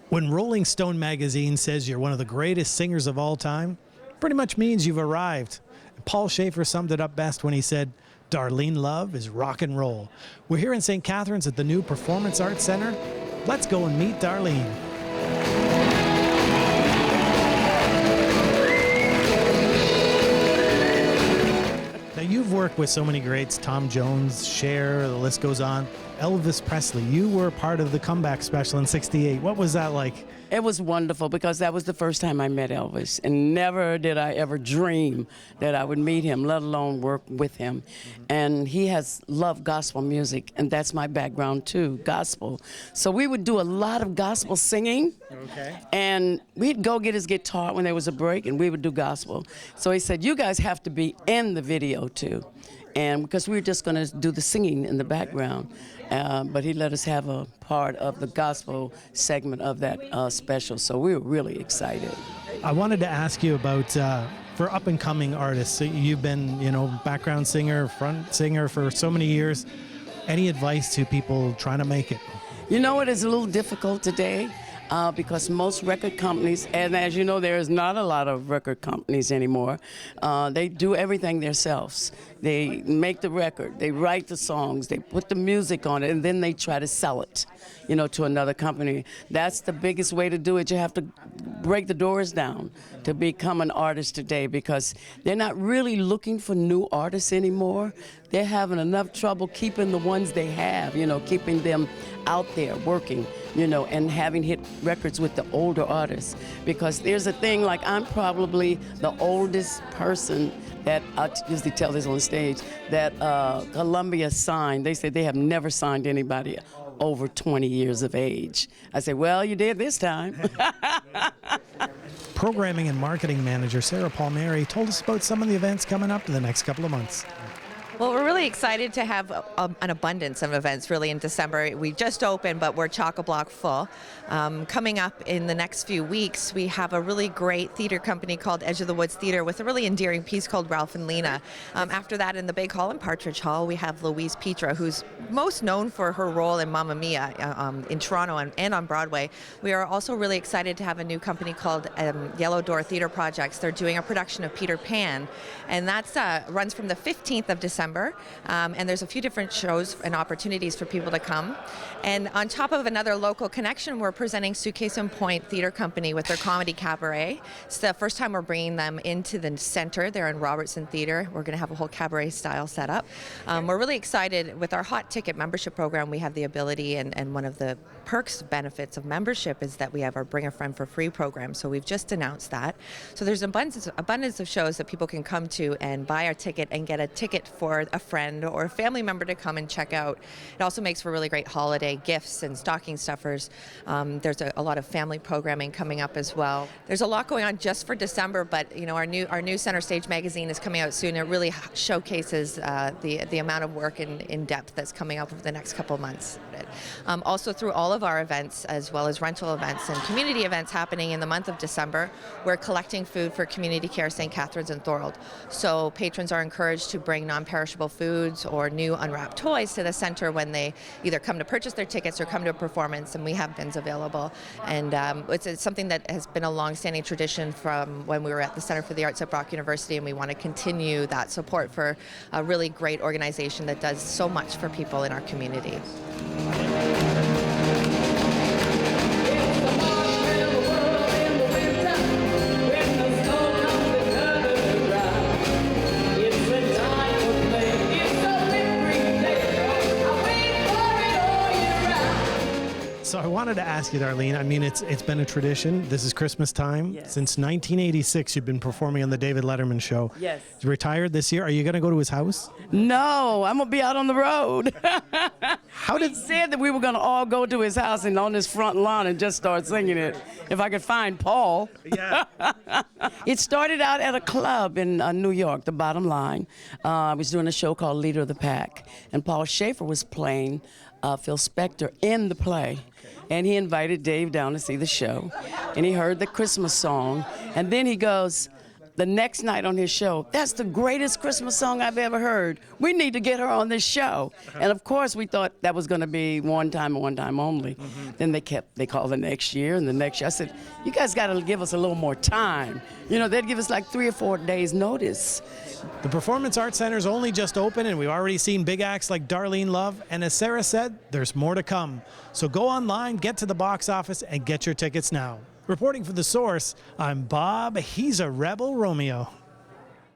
When Rolling Stone magazine says you're one of the greatest singers of all time, pretty much means you've arrived. Paul Shaffer summed it up best when he said, Darlene Love is rock and roll. We're here in St. Catharines at the new Performance Arts Center. Let's go and meet Darlene. Now, you've worked with so many greats, Tom Jones, Cher, the list goes on. Elvis Presley, you were part of the comeback special in '68. What was that like? It was wonderful because that was the first time I met Elvis, and never did I ever dream that I would meet him, let alone work with him. And he has loved gospel music, and that's my background too, gospel. So we would do a lot of gospel singing, and we'd go get his guitar when there was a break, and we would do gospel. So he said, you guys have to be in the video too. And because we were just going to do the singing in the background. But he let us have a part of the gospel segment of that special, so we were really excited. I wanted to ask you about, for up-and-coming artists, you've been, background singer, front singer for so many years. Any advice to people trying to make it? You know, it is a little difficult today. Because most record companies, and as you know, there is not a lot of record companies anymore, they do everything themselves. They make the record, they write the songs, they put the music on it, and then they try to sell it, to another company. That's the biggest way to do it. You have to break the doors down to become an artist today, because they're not really looking for new artists anymore. They're having enough trouble keeping the ones they have, keeping them out there working, and having hit records with the older artists. Because there's a thing, like I'm probably the oldest person that, I usually tell this on stage, that Columbia signed. They said they have never signed anybody over 20 years of age. I said, well, you did this time. Programming and marketing manager Sarah Palmieri told us about some of the events coming up in the next couple of months. Well, we're really excited to have an abundance of events really in December. We just opened, but we're chock-a-block full. Coming up in the next few weeks, we have a really great theater company called Edge of the Woods Theater with a really endearing piece called Ralph and Lena. After that, in the big hall in Partridge Hall, we have Louise Petra, who's most known for her role in Mamma Mia in Toronto and on Broadway. We are also really excited to have a new company called Yellow Door Theater Projects. They're doing a production of Peter Pan, and that's runs from the 15th of December. And there's a few different shows and opportunities for people to come. And on top of another local connection, we're presenting Suitcase and Point Theater Company with their comedy cabaret. It's the first time we're bringing them into the center. They're in Robertson Theater. We're going to have a whole cabaret style setup. We're really excited. With our hot ticket membership program, we have the ability, and one of the perks benefits of membership is that we have our Bring a Friend for Free program. So we've just announced that. So there's abundance of shows that people can come to and buy our ticket and get a ticket for a friend or a family member to come and check out. It also makes for really great holiday gifts and stocking stuffers. There's a lot of family programming coming up as well. There's a lot going on just for December, but our new Center Stage magazine is coming out soon. It really showcases the amount of work in depth that's coming up over the next couple of months. Also through all of our events, as well as rental events and community events happening in the month of December, we're collecting food for Community Care St. Catharines and Thorold. So patrons are encouraged to bring non-perishable foods or new unwrapped toys to the center when they either come to purchase their tickets or come to a performance, and we have bins available. And it's something that has been a long-standing tradition from when we were at the Center for the Arts at Brock University, and we want to continue that support for a really great organization that does so much for people in our community. So I wanted to ask you, Darlene, I mean, it's been a tradition. This is Christmas time. Yes. Since 1986, you've been performing on the David Letterman show. Yes. You retired this year. Are you going to go to his house? No, I'm going to be out on the road. He said that we were going to all go to his house and on his front lawn and just start singing it. If I could find Paul. Yeah. It started out at a club in New York, The Bottom Line. I was doing a show called Leader of the Pack, and Paul Shaffer was playing Phil Spector in the play. And he invited Dave down to see the show. And he heard the Christmas song. And then he goes, the next night on his show, "That's the greatest Christmas song I've ever heard. We need to get her on this show." And of course, we thought that was going to be one time and one time only. Then they called the next year and the next year. I said, "You guys got to give us a little more time." You know, they'd give us like 3 or 4 days notice. The Performance Arts Center's only just opened, and we've already seen big acts like Darlene Love. And as Sarah said, there's more to come. So go online, get to the box office, and get your tickets now. Reporting for The Source, I'm Bob. He's a Rebel Romeo.